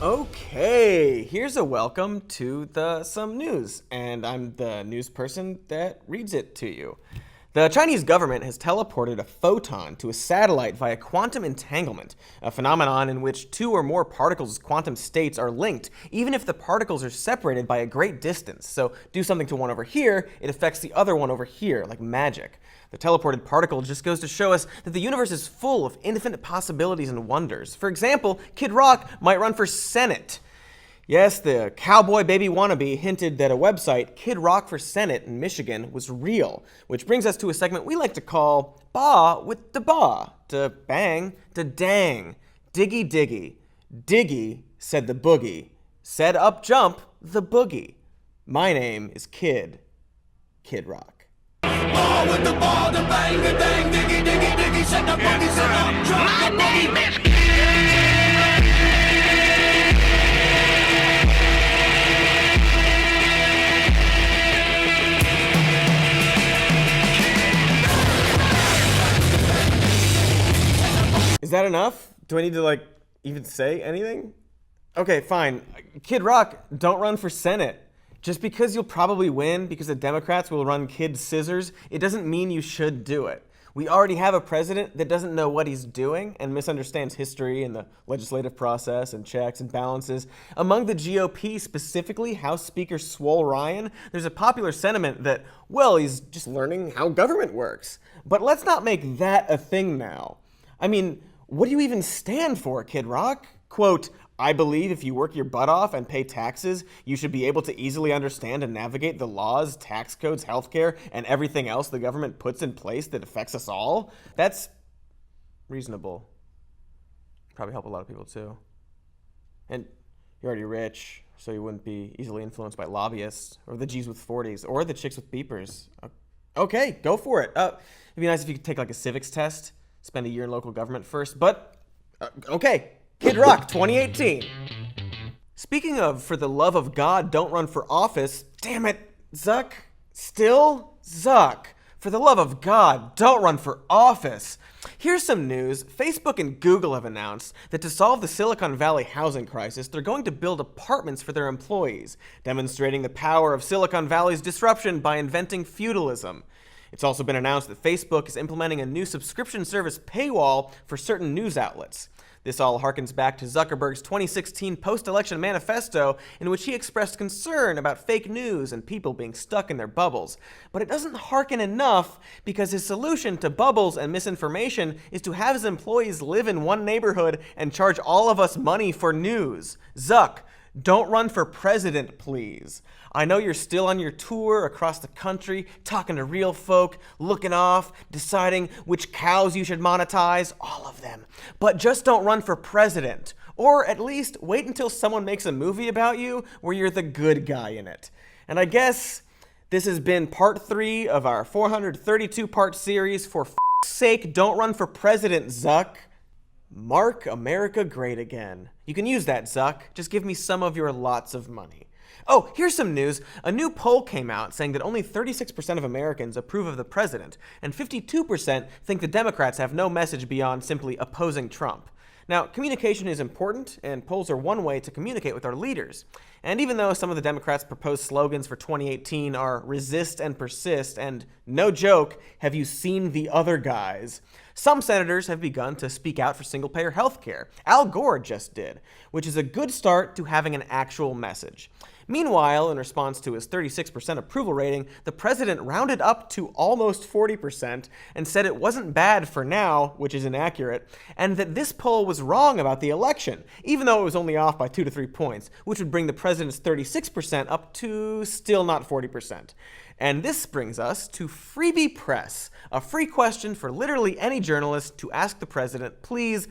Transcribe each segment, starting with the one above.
Okay, here's a welcome to some news, and I'm the news person that reads it to you. The Chinese government has teleported a photon to a satellite via quantum entanglement, a phenomenon in which two or more particles' quantum states are linked, even if the particles are separated by a great distance. So do something to one over here, it affects the other one over here, like magic. The teleported particle just goes to show us that the universe is full of infinite possibilities and wonders. For example, Kid Rock might run for Senate. Yes, the cowboy baby wannabe hinted that a website, Kid Rock for Senate in Michigan, was real, which brings us to a segment we like to call Ba with the Ba, to bang, to dang, diggy diggy. Diggy, said the boogie, said up jump the boogie. My name is Kid Rock. Ball with the ball, the bang, the dang, diggy, diggy, diggy, set the boogie, set up, drop the boogie. My name is Is that enough? Do I need to, even say anything? Okay, fine. Kid Rock, don't run for Senate. Just because you'll probably win because the Democrats will run Kid Scissors, it doesn't mean you should do it. We already have a president that doesn't know what he's doing and misunderstands history and the legislative process and checks and balances. Among the GOP, specifically House Speaker Swole Ryan, there's a popular sentiment that, well, he's just learning how government works. But let's not make that a thing now. I mean, what do you even stand for, Kid Rock? Quote, I believe if you work your butt off and pay taxes, you should be able to easily understand and navigate the laws, tax codes, healthcare, and everything else the government puts in place that affects us all. That's reasonable. Probably help a lot of people too. And you're already rich, so you wouldn't be easily influenced by lobbyists, or the G's with 40s, or the chicks with beepers. Okay, go for it. It'd be nice if you could take a civics test, spend a year in local government first, but okay. Kid Rock 2018. Speaking of, for the love of God, don't run for office. Damn it, Zuck. Still? Zuck. For the love of God, don't run for office. Here's some news. Facebook and Google have announced that to solve the Silicon Valley housing crisis, they're going to build apartments for their employees, demonstrating the power of Silicon Valley's disruption by inventing feudalism. It's also been announced that Facebook is implementing a new subscription service paywall for certain news outlets. This all harkens back to Zuckerberg's 2016 post-election manifesto, in which he expressed concern about fake news and people being stuck in their bubbles. But it doesn't harken enough, because his solution to bubbles and misinformation is to have his employees live in one neighborhood and charge all of us money for news. Zuck, don't run for president, please. I know you're still on your tour across the country, talking to real folk, looking off, deciding which cows you should monetize, all of them. But just don't run for president. Or at least wait until someone makes a movie about you where you're the good guy in it. And I guess this has been part 3 of our 432-part series. For f***'s sake, don't run for president, Zuck. Mark America great again. You can use that, Zuck. Just give me some of your lots of money. Oh, here's some news. A new poll came out saying that only 36% of Americans approve of the president, and 52% think the Democrats have no message beyond simply opposing Trump. Now, communication is important, and polls are one way to communicate with our leaders. And even though some of the Democrats' proposed slogans for 2018 are resist and persist and, no joke, have you seen the other guys, some senators have begun to speak out for single-payer health care. Al Gore just did, which is a good start to having an actual message. Meanwhile, in response to his 36% approval rating, the president rounded up to almost 40% and said it wasn't bad for now, which is inaccurate, and that this poll was wrong about the election, even though it was only off by 2 to 3 points, which would bring the president's 36% up to still not 40%. And this brings us to Freebie Press, a free question for literally any journalist to ask the president. Please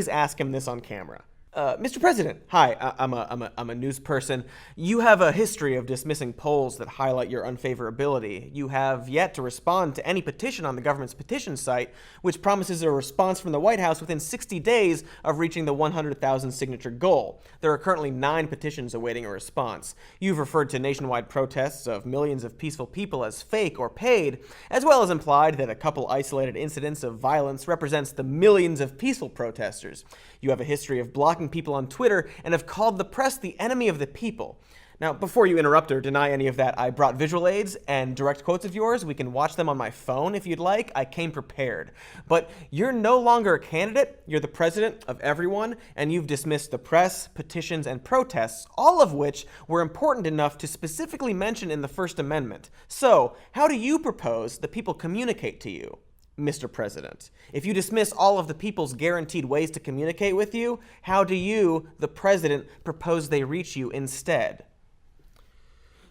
ask him this on camera. Mr. President, hi, I'm a news person. You have a history of dismissing polls that highlight your unfavorability. You have yet to respond to any petition on the government's petition site, which promises a response from the White House within 60 days of reaching the 100,000 signature goal. There are currently 9 petitions awaiting a response. You've referred to nationwide protests of millions of peaceful people as fake or paid, as well as implied that a couple isolated incidents of violence represents the millions of peaceful protesters. You have a history of blocking blocking people on Twitter and have called the press the enemy of the people. Now, before you interrupt or deny any of that, I brought visual aids and direct quotes of yours. We can watch them on my phone if you'd like. I came prepared. But you're no longer a candidate. You're the president of everyone, and you've dismissed the press, petitions, and protests, all of which were important enough to specifically mention in the First Amendment. So, how do you propose that people communicate to you, Mr. President? If you dismiss all of the people's guaranteed ways to communicate with you, how do you, the president, propose they reach you instead?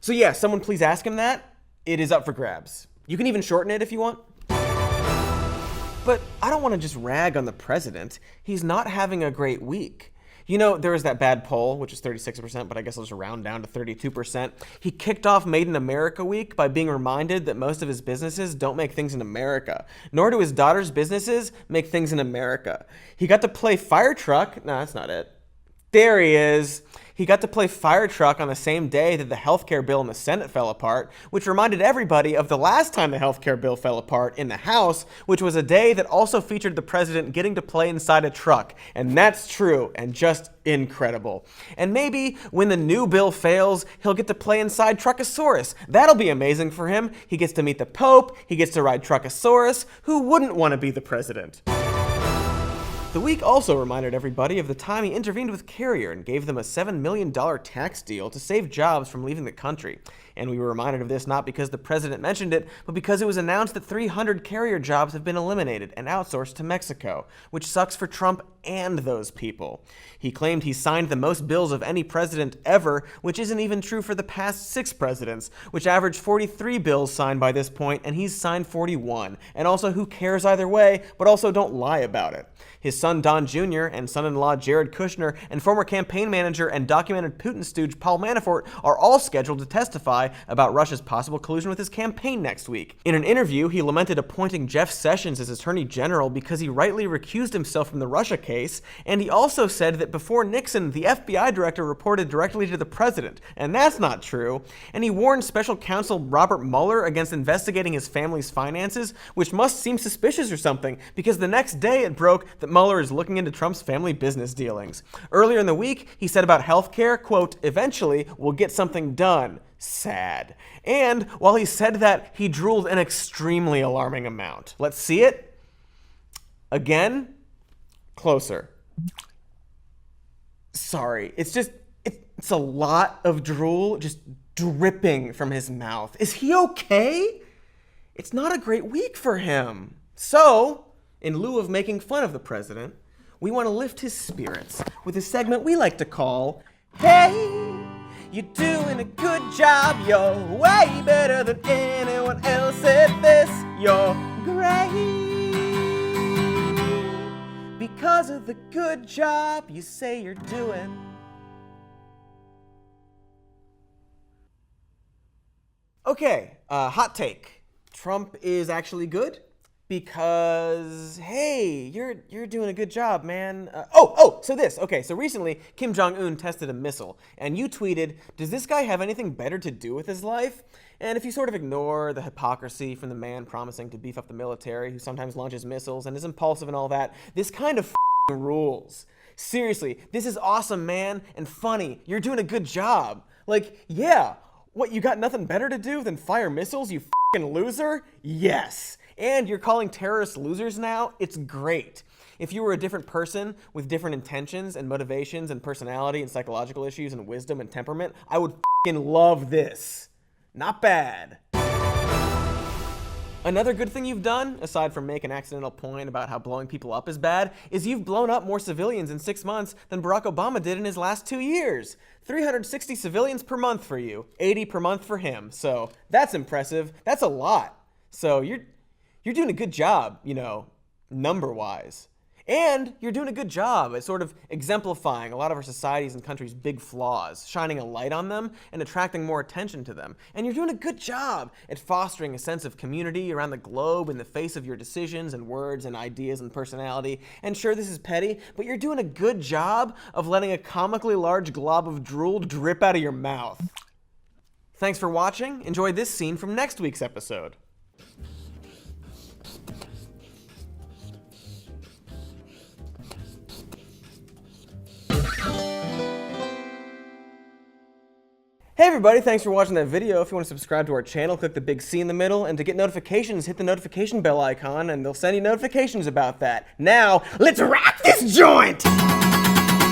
So yeah, someone please ask him that. It is up for grabs. You can even shorten it if you want. But I don't want to just rag on the president. He's not having a great week. You know, there was that bad poll, which is 36%, but I guess I'll just round down to 32%. He kicked off Made in America week by being reminded that most of his businesses don't make things in America, nor do his daughter's businesses make things in America. He got to play fire truck. No, that's not it. There he is. He got to play fire truck on the same day that the healthcare bill in the Senate fell apart, which reminded everybody of the last time the healthcare bill fell apart in the House, which was a day that also featured the president getting to play inside a truck. And that's true and just incredible. And maybe when the new bill fails, he'll get to play inside Truckosaurus. That'll be amazing for him. He gets to meet the Pope. He gets to ride Truckosaurus. Who wouldn't want to be the president? The week also reminded everybody of the time he intervened with Carrier and gave them a $7 million tax deal to save jobs from leaving the country. And we were reminded of this not because the president mentioned it, but because it was announced that 300 Carrier jobs have been eliminated and outsourced to Mexico, which sucks for Trump and those people. He claimed he signed the most bills of any president ever, which isn't even true for the past 6 presidents, which averaged 43 bills signed by this point, and he's signed 41. And also, who cares either way, but also don't lie about it. His son Don Jr. and son-in-law Jared Kushner and former campaign manager and documented Putin stooge Paul Manafort are all scheduled to testify about Russia's possible collusion with his campaign next week. In an interview, he lamented appointing Jeff Sessions as Attorney General because he rightly recused himself from the Russia case, and he also said that before Nixon, the FBI director reported directly to the president, and that's not true. And he warned Special Counsel Robert Mueller against investigating his family's finances, which must seem suspicious or something, because the next day it broke that Mueller is looking into Trump's family business dealings. Earlier in the week, he said about healthcare, quote, "Eventually, we'll get something done." Sad. And while he said that, he drooled an extremely alarming amount. Let's see it. Again. Closer. Sorry. It's a lot of drool just dripping from his mouth. Is he okay? It's not a great week for him. So, in lieu of making fun of the president, we want to lift his spirits with a segment we like to call, Hey, you're doing a good job, you're way better than anyone else at this, you're great, because of the good job you say you're doing. Okay, hot take. Trump is actually good? Because, hey, you're doing a good job, man. So recently, Kim Jong-un tested a missile, and you tweeted, does this guy have anything better to do with his life? And if you sort of ignore the hypocrisy from the man promising to beef up the military, who sometimes launches missiles and is impulsive and all that, this kind of rules. Seriously, this is awesome, man, and funny. You're doing a good job. Like, yeah, what, you got nothing better to do than fire missiles, you loser? Yes. And you're calling terrorists losers now? It's great. If you were a different person with different intentions and motivations and personality and psychological issues and wisdom and temperament, I would love this. Not bad. Another good thing you've done, aside from make an accidental point about how blowing people up is bad, is you've blown up more civilians in 6 months than Barack Obama did in his last 2 years. 360 civilians per month for you, 80 per month for him. So that's impressive. That's a lot. So you're doing a good job, number-wise. And you're doing a good job at sort of exemplifying a lot of our societies and countries' big flaws, shining a light on them and attracting more attention to them. And you're doing a good job at fostering a sense of community around the globe in the face of your decisions and words and ideas and personality. And sure, this is petty, but you're doing a good job of letting a comically large glob of drool drip out of your mouth. Thanks for watching. Enjoy this scene from next week's episode. everybody, thanks for watching that video. If you want to subscribe to our channel, click the big C in the middle, and to get notifications, hit the notification bell icon, and they'll send you notifications about that. Now, let's rock this joint!